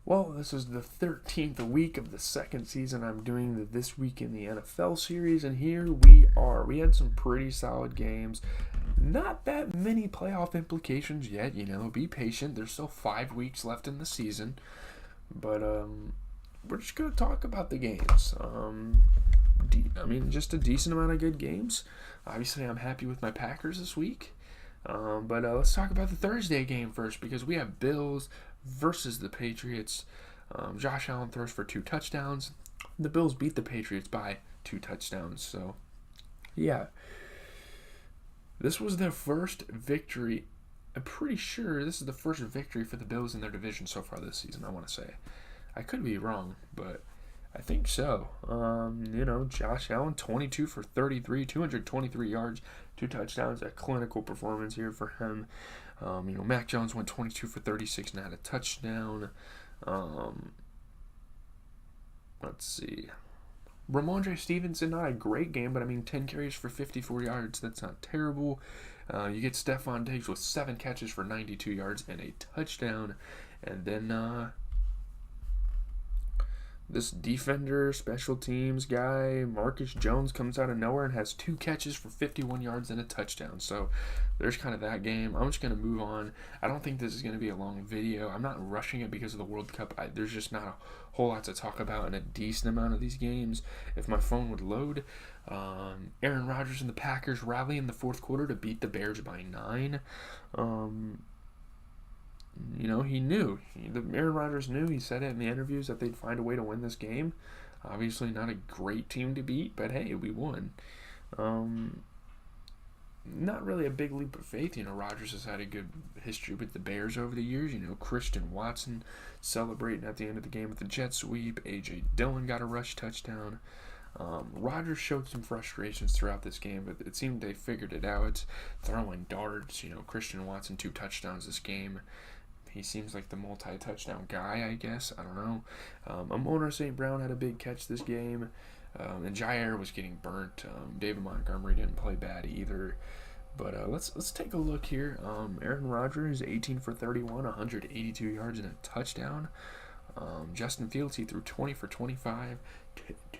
Well, this is the 13th week of the second season. I'm doing the This Week in the NFL series, and here we are. We had some pretty solid games. Not that many playoff implications yet, be patient. There's still 5 weeks left in the season. But we're just going to talk about the games. Just a decent amount of good games. Obviously, I'm happy with my Packers this week. But let's talk about the Thursday game first because we have Bills versus the Patriots. Josh Allen throws for 2 touchdowns. The Bills beat the Patriots by 2 touchdowns. So, yeah. This was their first victory. I'm pretty sure this is the first victory for the Bills in their division so far this season, I want to say. I could be wrong, but I think so. Josh Allen, 22 for 33, 223 yards, 2 touchdowns. A clinical performance here for him. Mac Jones went 22 for 36 and had a touchdown. Let's see. Ramondre Stevenson, not a great game, but 10 carries for 54 yards. That's not terrible. You get Stephon Diggs with 7 catches for 92 yards and a touchdown. And then this defender, special teams guy, Marcus Jones, comes out of nowhere and has 2 catches for 51 yards and a touchdown. So there's kind of that game. I'm just going to move on. I don't think this is going to be a long video. I'm not rushing it because of the World Cup. There's just not a whole lot to talk about in a decent amount of these games. If my phone would load. Aaron Rodgers and the Packers rally in the fourth quarter to beat the Bears by 9. He knew. Aaron Rodgers knew. He said it in the interviews that they'd find a way to win this game. Obviously not a great team to beat, but hey, we won. Not really a big leap of faith. Rodgers has had a good history with the Bears over the years. Christian Watson celebrating at the end of the game with the jet sweep. A.J. Dillon got a rush touchdown. Rodgers showed some frustrations throughout this game, but it seemed they figured it out. Throwing darts. Christian Watson, 2 touchdowns this game. He seems like the multi-touchdown guy, I guess. I don't know. Amon-Ra St. Brown had a big catch this game. And Jair was getting burnt. David Montgomery didn't play bad either. But let's take a look here. Aaron Rodgers, 18 for 31, 182 yards and a touchdown. Justin Fields, he threw 20 for 25,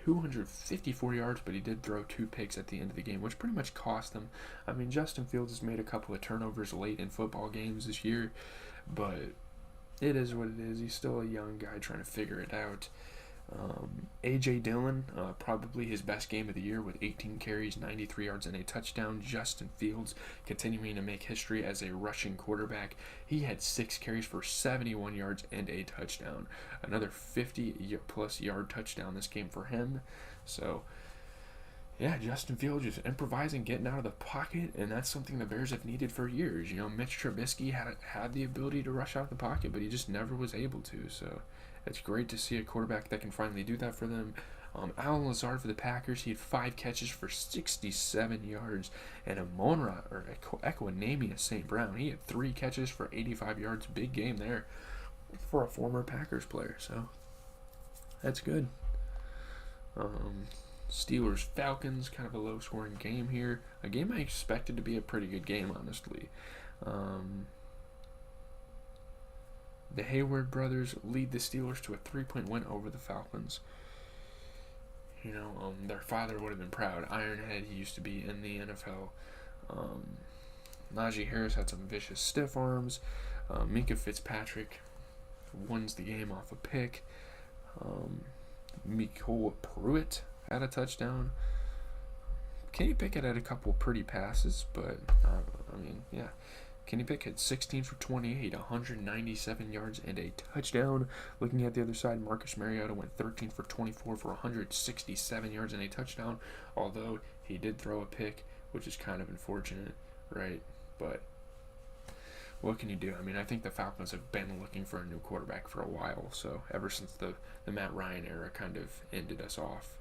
254 yards, but he did throw 2 picks at the end of the game, which pretty much cost him. Justin Fields has made a couple of turnovers late in football games this year, but it is what it is. He's still a young guy trying to figure it out. A.J. Dillon, probably his best game of the year with 18 carries, 93 yards, and a touchdown. Justin Fields continuing to make history as a rushing quarterback. He had 6 carries for 71 yards and a touchdown. Another 50-plus yard touchdown this game for him. So, yeah, Justin Fields just improvising, getting out of the pocket, and that's something the Bears have needed for years. Mitch Trubisky had the ability to rush out of the pocket, but he just never was able to. So it's great to see a quarterback that can finally do that for them. Allen Lazard for the Packers, he had 5 catches for 67 yards, and Equanimeous St. Brown, he had 3 catches for 85 yards. Big game there for a former Packers player, so that's good. Steelers-Falcons, kind of a low-scoring game here. A game I expected to be a pretty good game, honestly. The Hayward brothers lead the Steelers to a 3-point win over the Falcons. Their father would have been proud. Ironhead, he used to be in the NFL. Najee Harris had some vicious stiff arms. Minka Fitzpatrick wins the game off a pick. Mecole Pruitt had a touchdown. Kenny Pickett had a couple pretty passes, but yeah. Kenny Pickett had 16 for 28, 197 yards and a touchdown. Looking at the other side, Marcus Mariota went 13 for 24 for 167 yards and a touchdown, although he did throw a pick, which is kind of unfortunate, right? But what can you do? I think the Falcons have been looking for a new quarterback for a while, so ever since the Matt Ryan era kind of ended us off.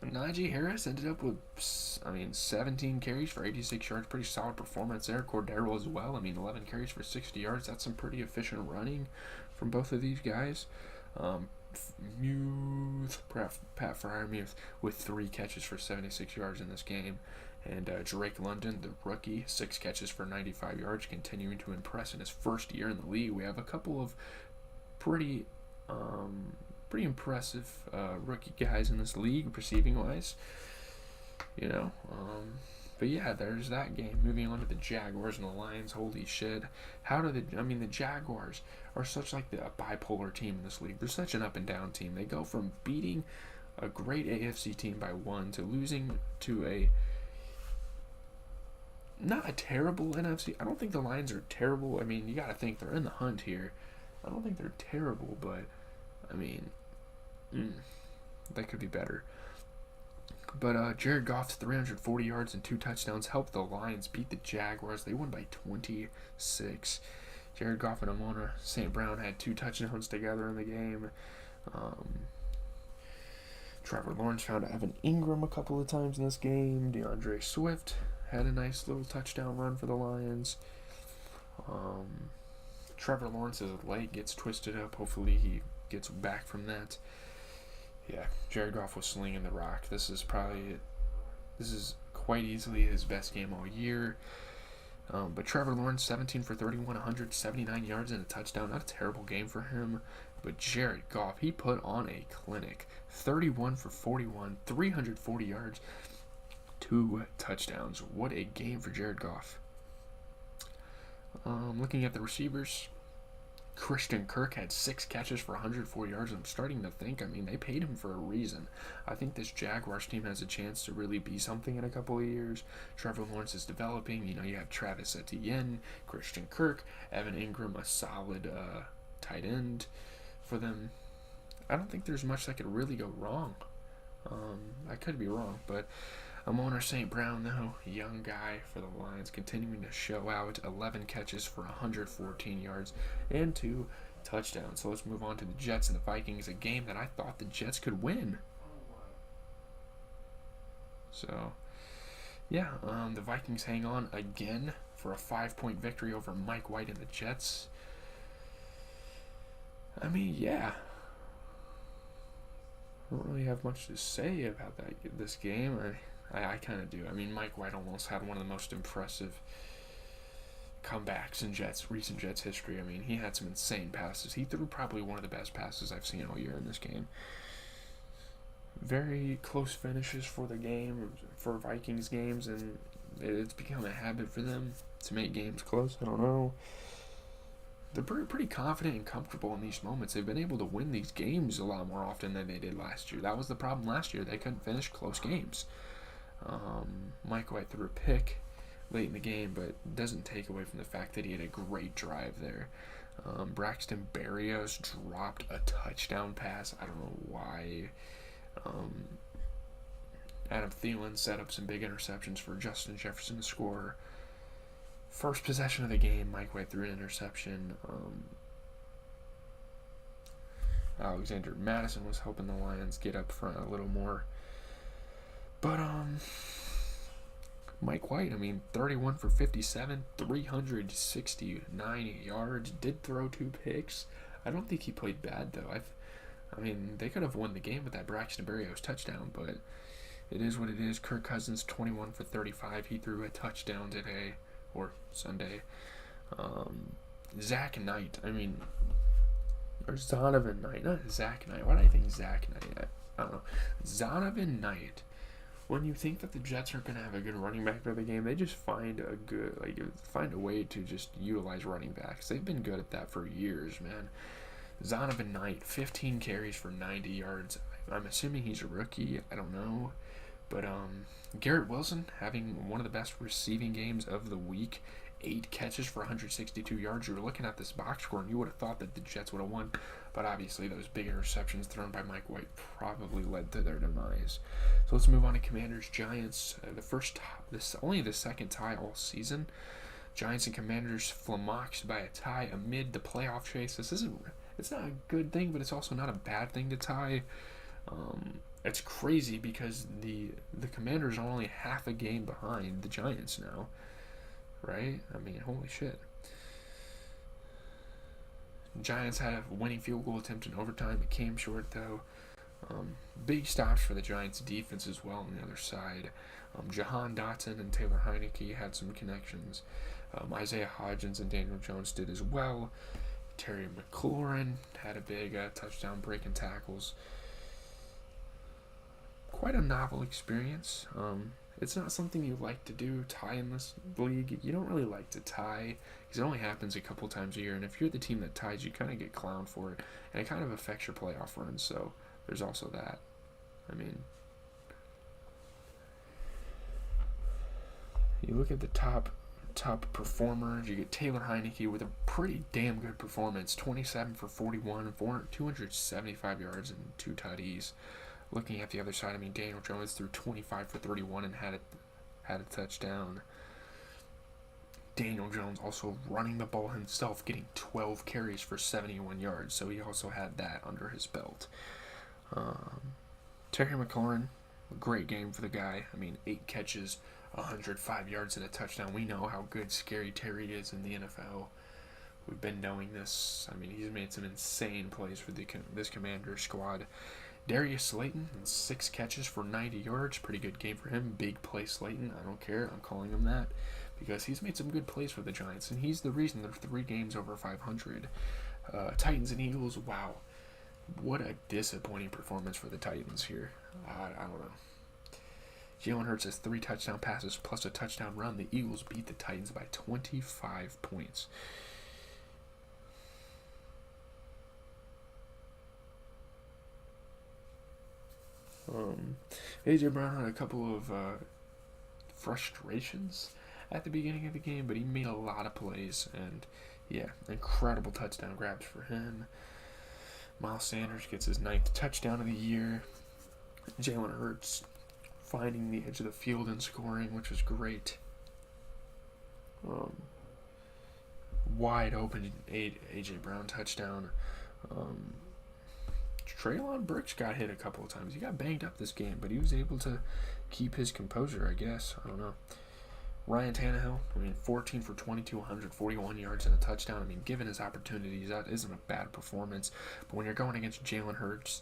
Najee Harris ended up with, 17 carries for 86 yards. Pretty solid performance there. Cordero as well. 11 carries for 60 yards. That's some pretty efficient running from both of these guys. Pat Freiermuth with 3 catches for 76 yards in this game. And Drake London, the rookie, 6 catches for 95 yards, continuing to impress in his first year in the league. We have a couple of pretty impressive rookie guys in this league, receiving wise. But yeah, there's that game. Moving on to the Jaguars and the Lions. Holy shit! The Jaguars are such like a bipolar team in this league. They're such an up and down team. They go from beating a great AFC team by 1 to losing to a not a terrible NFC. I don't think the Lions are terrible. I mean, you got to think they're in the hunt here. I don't think they're terrible, but I mean, they could be better. But Jared Goff's 340 yards and 2 touchdowns helped the Lions beat the Jaguars. They won by 26. Jared Goff and Amon-Ra St. Brown had 2 touchdowns together in the game. Trevor Lawrence found Evan Ingram a couple of times in this game. DeAndre Swift had a nice little touchdown run for the Lions. Trevor Lawrence's leg gets twisted up. Hopefully he gets back from that. Yeah, Jared Goff was slinging the rock. This is quite easily his best game all year. But Trevor Lawrence, 17 for 31, 179 yards and a touchdown. Not a terrible game for him. But Jared Goff, he put on a clinic. 31 for 41, 340 yards, 2 touchdowns. What a game for Jared Goff. Looking at the receivers, Christian Kirk had 6 catches for 104 yards. I'm starting to think, they paid him for a reason. I think this Jaguars team has a chance to really be something in a couple of years. Trevor Lawrence is developing. You have Travis Etienne, Christian Kirk, Evan Ingram, a solid tight end for them. I don't think there's much that could really go wrong. I could be wrong, but Amon-Ra St. Brown, though, young guy for the Lions, continuing to show out. 11 catches for 114 yards and 2 touchdowns. So let's move on to the Jets and the Vikings, a game that I thought the Jets could win. So, yeah, the Vikings hang on again for a 5-point victory over Mike White and the Jets. Yeah. I don't really have much to say about this game. I kind of do. Mike White almost had one of the most impressive comebacks in recent Jets history. He had some insane passes. He threw probably one of the best passes I've seen all year in this game. Very close finishes for the game, for Vikings games, and it's become a habit for them to make games close. I don't know. They're pretty confident and comfortable in these moments. They've been able to win these games a lot more often than they did last year. That was the problem last year. They couldn't finish close games. Mike White threw a pick late in the game, but doesn't take away from the fact that he had a great drive there. Braxton Berrios dropped a touchdown pass. I don't know why. Adam Thielen set up some big interceptions for Justin Jefferson to score. First possession of the game, Mike White threw an interception. Alexander Madison was helping the Lions get up front a little more. But, Mike White, 31 for 57, 369 yards, did throw 2 picks. I don't think he played bad, though. They could have won the game with that Braxton Berrios touchdown, but it is what it is. Kirk Cousins, 21 for 35. He threw a touchdown today, or Sunday. Zach Knight, or Zonovan Knight, not Zach Knight. Why do I think Zach Knight? I don't know. Zonovan Knight. When you think that the Jets aren't going to have a good running back for the game, they just find a way to just utilize running backs. They've been good at that for years, man. Zonovan Knight, 15 carries for 90 yards. I'm assuming he's a rookie. I don't know. But Garrett Wilson having one of the best receiving games of the week. 8 catches for 162 yards. You were looking at this box score and you would have thought that the Jets would have won. But obviously those big interceptions thrown by Mike White probably led to their demise. So let's move on to Commanders-Giants. Only the second tie all season. Giants and Commanders flummoxed by a tie amid the playoff chase. It's not a good thing, but it's also not a bad thing to tie. It's crazy because the Commanders are only half a game behind the Giants now. Right? Holy shit. Giants had a winning field goal attempt in overtime. It came short, though. Big stops for the Giants defense as well on the other side. Jahan Dotson and Taylor Heineke had some connections. Isaiah Hodgins and Daniel Jones did as well. Terry McLaurin had a big touchdown breaking tackles. Quite a novel experience. It's not something you like to do, tie in this league. You don't really like to tie because it only happens a couple times a year. And if you're the team that ties, you kind of get clowned for it. And it kind of affects your playoff runs. So there's also that. I mean, you look at the top performers. You get Taylor Heineke with a pretty damn good performance. 27 for 41, 275 yards and 2 tutties. Looking at the other side, I mean, Daniel Jones threw 25 for 31 and had a touchdown. Daniel Jones also running the ball himself, getting 12 carries for 71 yards, so he also had that under his belt. Terry McLaurin, great game for the guy. I mean, 8 catches, 105 yards and a touchdown. We know how good Scary Terry is in the NFL. We've been knowing this. I mean, he's made some insane plays for this Commanders squad. Darius Slayton, 6 catches for 90 yards. Pretty good game for him. Big play Slayton. I don't care. I'm calling him that because he's made some good plays for the Giants, and he's the reason they're 3 games over 500. Titans and Eagles, wow. What a disappointing performance for the Titans here. I don't know. Jalen Hurts has 3 touchdown passes plus a touchdown run. The Eagles beat the Titans by 25 points. A.J. Brown had a couple of frustrations at the beginning of the game, but he made a lot of plays, and yeah, incredible touchdown grabs for him. Miles Sanders gets his 9th touchdown of the year. Jalen Hurts finding the edge of the field and scoring, which was great. Wide open A.J. Brown touchdown. Treylon Burks got hit a couple of times. He got banged up this game, but he was able to keep his composure, I guess. I don't know. Ryan Tannehill, 14 for 22, 141 yards and a touchdown. Given his opportunities, that isn't a bad performance. But when you're going against Jalen Hurts,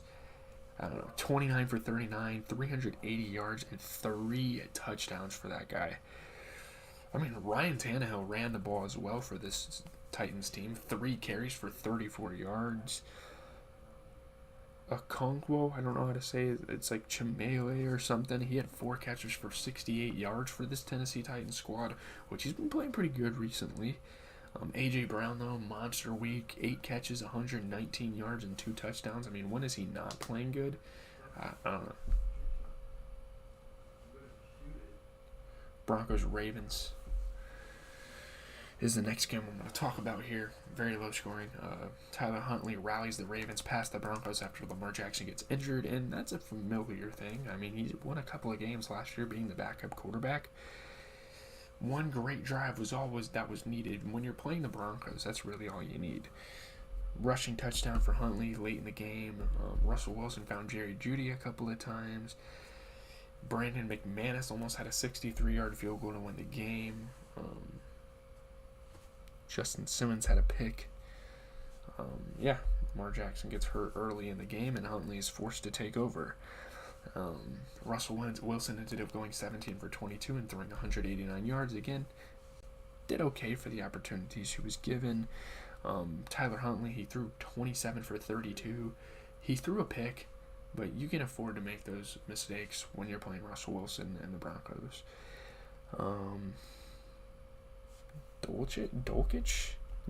29 for 39, 380 yards and 3 touchdowns for that guy. Ryan Tannehill ran the ball as well for this Titans team. 3 carries for 34 yards. Okonkwo, I don't know how to say it. It's like Chimele or something. He had 4 catches for 68 yards for this Tennessee Titans squad, which he's been playing pretty good recently. A.J. Brown, though, monster week. 8 catches, 119 yards, and 2 touchdowns. When is he not playing good? I don't know. Broncos-Ravens is the next game I'm going to talk about here. Very low scoring. Tyler Huntley rallies the Ravens past the Broncos after Lamar Jackson gets injured, and that's a familiar thing. He won a couple of games last year being the backup quarterback. One great drive was needed. When you're playing the Broncos, that's really all you need. Rushing touchdown for Huntley late in the game. Russell Wilson found Jerry Jeudy a couple of times. Brandon McManus almost had a 63-yard field goal to win the game. Justin Simmons had a pick. Lamar Jackson gets hurt early in the game, and Huntley is forced to take over. Russell Wilson ended up going 17 for 22 and throwing 189 yards. Again, did okay for the opportunities he was given. Tyler Huntley, he threw 27 for 32. He threw a pick, but you can afford to make those mistakes when you're playing Russell Wilson and the Broncos.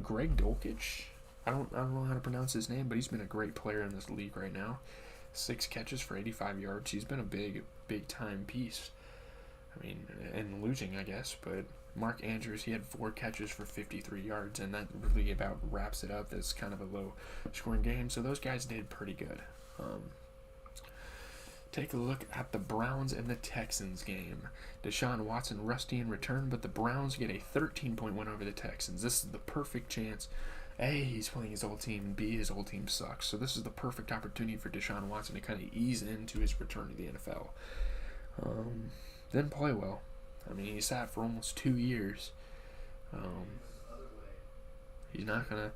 Greg Dulcich. I don't know how to pronounce his name, but he's been a great player in this league right now. 6 catches for 85 yards. He's been a big time piece. And losing, I guess. But Mark Andrews, he had 4 catches for 53 yards, and that really about wraps it up. That's kind of a low scoring game. So those guys did pretty good. Take a look at the Browns and the Texans game. Deshaun Watson rusty in return, but the Browns get a 13-point win over the Texans. This is the perfect chance. A, he's playing his old team, and B, his old team sucks. So this is the perfect opportunity for Deshaun Watson to kind of ease into his return to the NFL. Then play well. He sat for almost 2 years. He's not gonna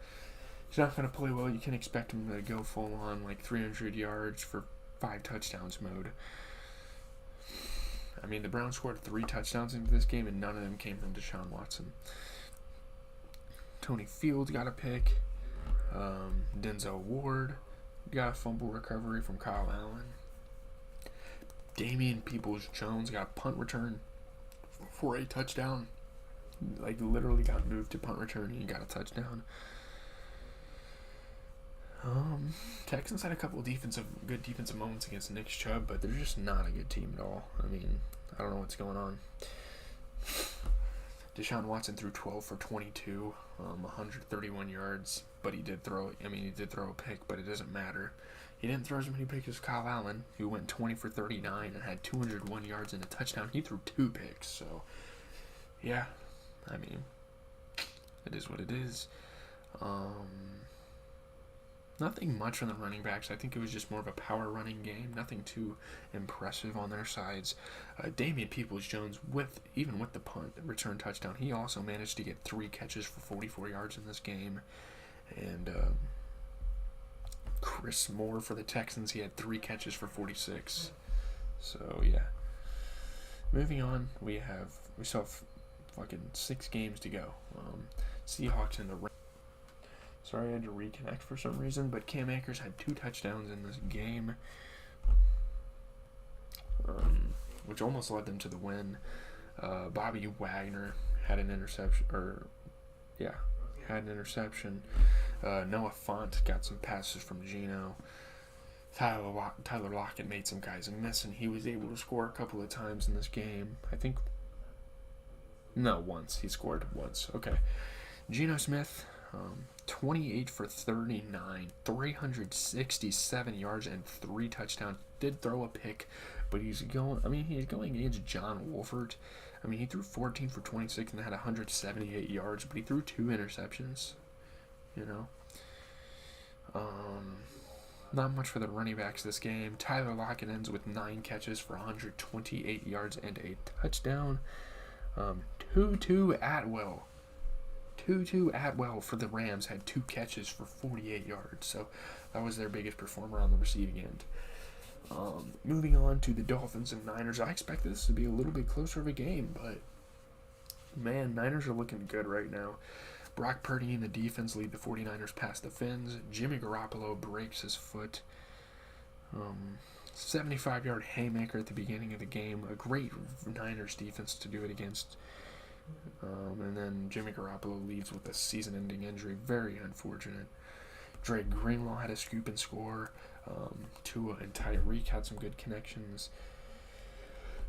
play well. You can expect him to go full on like 300 yards for 5 touchdowns mode. I mean, the Browns scored 3 touchdowns into this game, and none of them came from Deshaun Watson. Tony Fields got a pick. Denzel Ward got a fumble recovery from Kyle Allen. Damian Peoples-Jones got a punt return for a touchdown. Like, literally got moved to punt return and got a touchdown. Texans had a couple of good defensive moments against Nick Chubb, but they're just not a good team at all. I mean, I don't know what's going on. Deshaun Watson threw 12 for 22, 131 yards, but he did throw a pick, but it doesn't matter. He didn't throw as many picks as Kyle Allen, who went 20 for 39 and had 201 yards and a touchdown. He threw 2 picks, so yeah, I mean, it is what it is. Nothing much on the running backs. I think it was just more of a power running game. Nothing too impressive on their sides. Damian Peoples-Jones, even with the punt return touchdown, he also managed to get 3 catches for 44 yards in this game. And Chris Moore for the Texans, he had 3 catches for 46. So yeah. Moving on, we still have fucking 6 games to go. Seahawks and the Rams. Sorry, I had to reconnect for some reason, but Cam Akers had 2 touchdowns in this game, which almost led them to the win. Bobby Wagner had an interception, Noah Fant got some passes from Geno. Tyler Lockett made some guys miss, and he was able to score a couple of times in this game. Once. He scored once. Okay. Geno Smith, 28 for 39, 367 yards and 3 touchdowns. Did throw a pick, but he's going against John Wolford. I mean, he threw 14 for 26 and had 178 yards, but he threw 2 interceptions. Not much for the running backs this game. Tyler Lockett ends with 9 catches for 128 yards and a touchdown. Tutu Atwell for the Rams had 2 catches for 48 yards, so that was their biggest performer on the receiving end. Moving on to the Dolphins and Niners, I expect this to be a little bit closer of a game, but man, Niners are looking good right now. Brock Purdy and the defense lead the 49ers past the Fins. Jimmy Garoppolo breaks his foot. 75-yard haymaker at the beginning of the game. A great Niners defense to do it against. And then Jimmy Garoppolo leaves with a season-ending injury. Very unfortunate. Drake Greenlaw had a scoop and score. Tua and Tyreek had some good connections.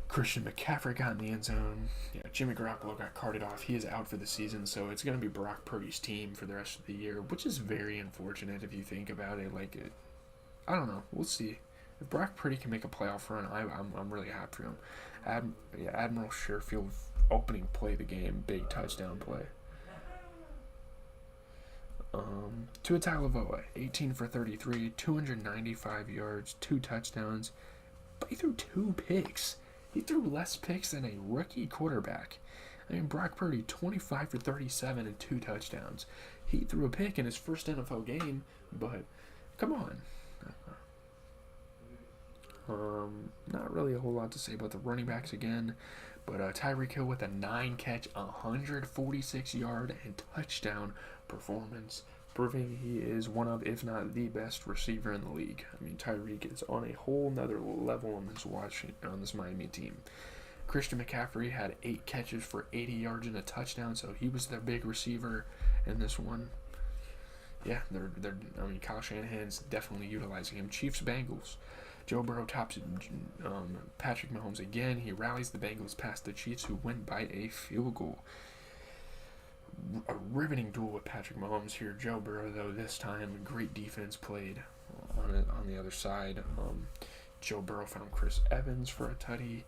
Christian McCaffrey got in the end zone. Yeah, Jimmy Garoppolo got carted off. He is out for the season, so it's going to be Brock Purdy's team for the rest of the year, which is very unfortunate if you think about it. I don't know. We'll see. If Brock Purdy can make a playoff run, I'm really happy for him. Admiral Sherfield opening play of the game, big touchdown play. Tua Tagovailoa, 18 for 33, 295 yards, 2 touchdowns, but he threw 2 picks. He threw less picks than a rookie quarterback. I mean, Brock Purdy, 25 for 37 and 2 touchdowns. He threw a pick in his first NFL game, but come on. Not really a whole lot to say about the running backs again, but Tyreek Hill with a 9-catch, 146-yard and touchdown performance, proving he is one of, if not the best receiver in the league. I mean, Tyreek is on a whole nother level on this Miami team. Christian McCaffrey had 8 catches for 80 yards and a touchdown, so he was their big receiver in this one. Yeah, Kyle Shanahan's definitely utilizing him. Chiefs-Bengals. Joe Burrow tops Patrick Mahomes again. He rallies the Bengals past the Chiefs, who win by a field goal. A riveting duel with Patrick Mahomes here. Joe Burrow, though, this time, great defense played on the other side. Joe Burrow found Chris Evans for a tutty.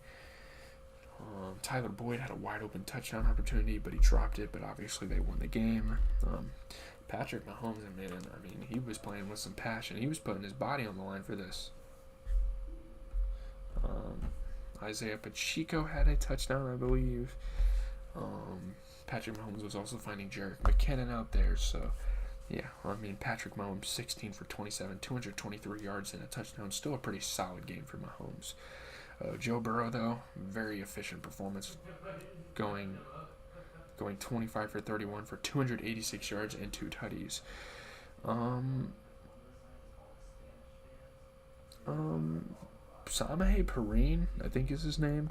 Tyler Boyd had a wide-open touchdown opportunity, but he dropped it, but obviously they won the game. Patrick Mahomes, he was playing with some passion. He was putting his body on the line for this. Isaiah Pacheco had a touchdown, I believe. Patrick Mahomes was also finding Jerick McKinnon out there, so Yeah, I mean, Patrick Mahomes, 16 for 27, 223 yards and a touchdown. Still a pretty solid game for Mahomes. Joe Burrow, though, very efficient performance, going 25 for 31 for 286 yards and 2 tutties. Um, Samaje Perine, I think is his name.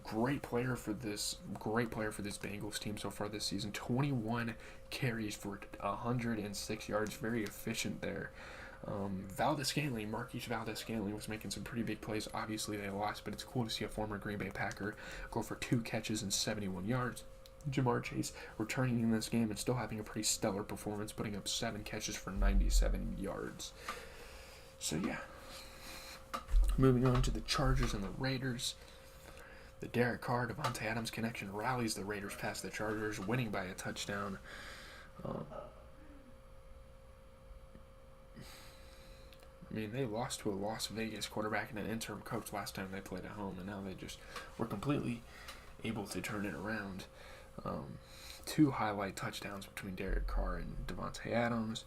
Great player for this Bengals team so far this season. 21 carries for 106 yards. Very efficient there. Marquise Valdez-Scantling was making some pretty big plays. Obviously they lost, but it's cool to see a former Green Bay Packer go for 2 catches and 71 yards. Jamar Chase returning in this game and still having a pretty stellar performance, putting up 7 catches for 97 yards. So yeah. Moving on to the Chargers and the Raiders. The Derek Carr, Devontae Adams connection rallies the Raiders past the Chargers, winning by a touchdown. They lost to a Las Vegas quarterback and an interim coach last time they played at home, and now they just were completely able to turn it around. 2 highlight touchdowns between Derek Carr and Devontae Adams.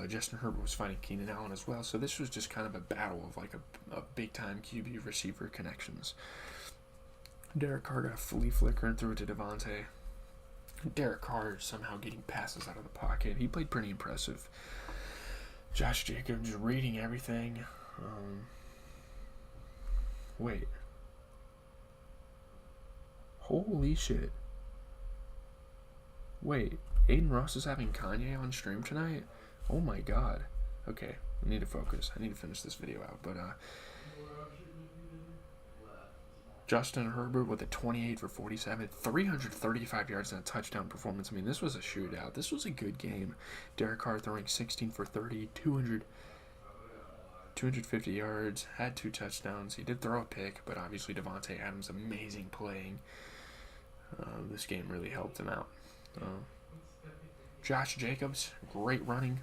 Justin Herbert was fighting Keenan Allen as well, so this was just kind of a battle of like a big-time QB receiver connections. Derek Carr got a flea flicker and threw it to Devontae. Derek Carr somehow getting passes out of the pocket. He played pretty impressive. Josh Jacobs reading everything. Wait. Holy shit. Wait, Aiden Ross is having Kanye on stream tonight? Oh my god. Okay, we need to focus. I need to finish this video out, but Justin Herbert with a 28 for 47, 335 yards and a touchdown performance. This was a shootout. This was a good game. Derek Carr throwing 16 for 30, 250 yards, had 2 touchdowns. He did throw a pick, but obviously Devontae Adams, amazing playing. This game really helped him out. Josh Jacobs, great running.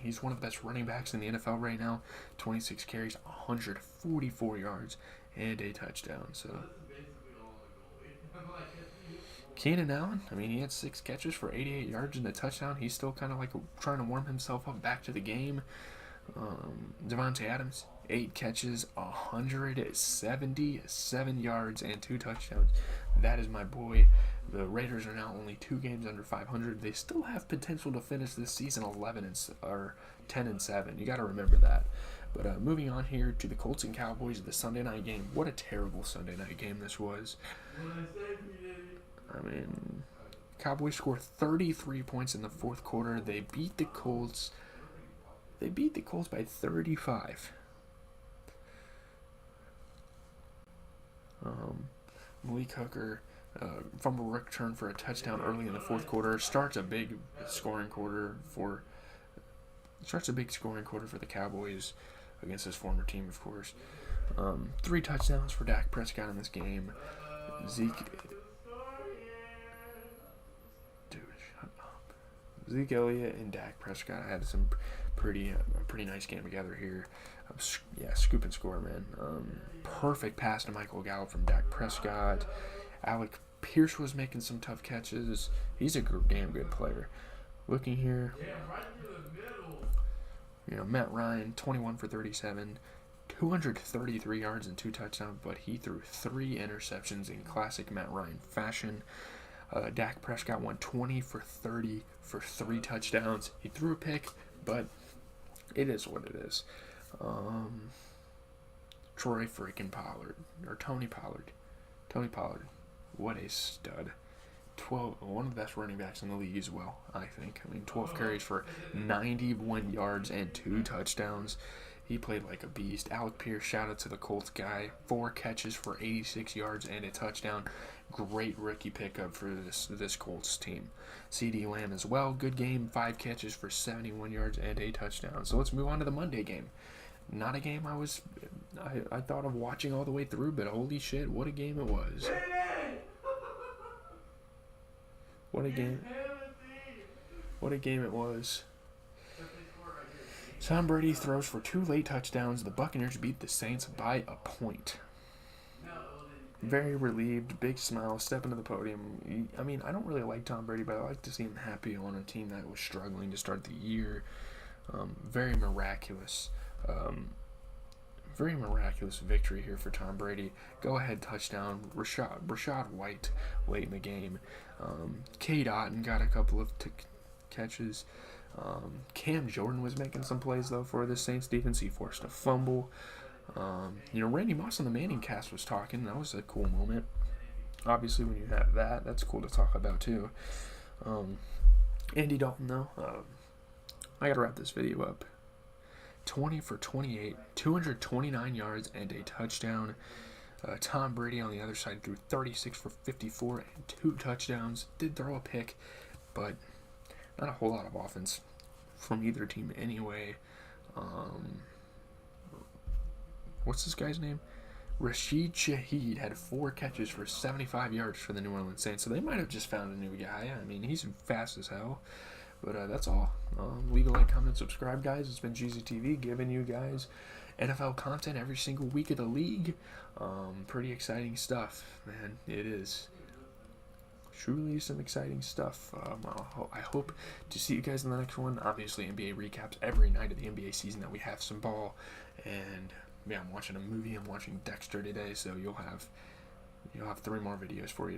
He's one of the best running backs in the NFL right now. 26 carries, 144 yards, and a touchdown. So Keenan Allen, he had 6 catches for 88 yards and a touchdown. He's still kind of like trying to warm himself up back to the game. Devontae Adams, 8 catches, 177 yards, and 2 touchdowns. That is my boy. The Raiders are now only 2 games under 500. They still have potential to finish this season 10-7. You got to remember that. But moving on here to the Colts and Cowboys, the Sunday night game. What a terrible Sunday night game this was. Cowboys scored 33 points in the 4th quarter. They beat the Colts. By 35. Malik Hooker, fumble return for a touchdown early in the 4th quarter. Starts a big scoring quarter for the Cowboys against his former team, of course. 3 touchdowns for Dak Prescott in this game. Zeke Elliott and Dak Prescott had some pretty nice game together here. Scoop and score, man. Perfect pass to Michael Gallup from Dak Prescott. Alec Pierce was making some tough catches. He's a damn good player. Looking here, Matt Ryan, 21 for 37, 233 yards and 2 touchdowns, but he threw 3 interceptions in classic Matt Ryan fashion. Dak Prescott went 20 for 30 for 3 touchdowns. He threw a pick, but it is what it is. Tony Pollard. What a stud. One of the best running backs in the league as well, I think. 12 carries for 91 yards and 2 touchdowns. He played like a beast. Alec Pierce, shout out to the Colts guy. 4 catches for 86 yards and a touchdown. Great rookie pickup for this Colts team. CD Lamb as well. Good game. 5 catches for 71 yards and a touchdown. So let's move on to the Monday game. Not a game I thought of watching all the way through, but holy shit, what a game it was. What a game it was. Tom Brady throws for 2 late touchdowns. The Buccaneers beat the Saints by a point. Very relieved, big smile, step into the podium. I mean, I don't really like Tom Brady, but I like to see him happy on a team that was struggling to start the year. Very miraculous. Very miraculous victory here for Tom Brady. Go ahead touchdown. Rashad White late in the game. Cade Otton got a couple of catches. Cam Jordan was making some plays though for the Saints defense. He forced a fumble. Randy Moss on the Manning cast was talking. That was a cool moment. Obviously, when you have that, that's cool to talk about too. Andy Dalton though. I gotta wrap this video up. 20 for 28, 229 yards and a touchdown. Tom Brady on the other side threw 36 for 54 and 2 touchdowns. Did throw a pick, but not a whole lot of offense from either team anyway. What's this guy's name? Rashid Shaheed had 4 catches for 75 yards for the New Orleans Saints, so they might have just found a new guy. I mean, he's fast as hell. But that's all. Leave a like, comment, subscribe, guys. It's been GZTV giving you guys NFL content every single week of the league. Pretty exciting stuff, man. It is truly some exciting stuff. I hope to see you guys in the next one. Obviously, NBA recaps every night of the NBA season that we have some ball. And yeah, I'm watching a movie. I'm watching Dexter today, so you'll have 3 more videos for you tomorrow.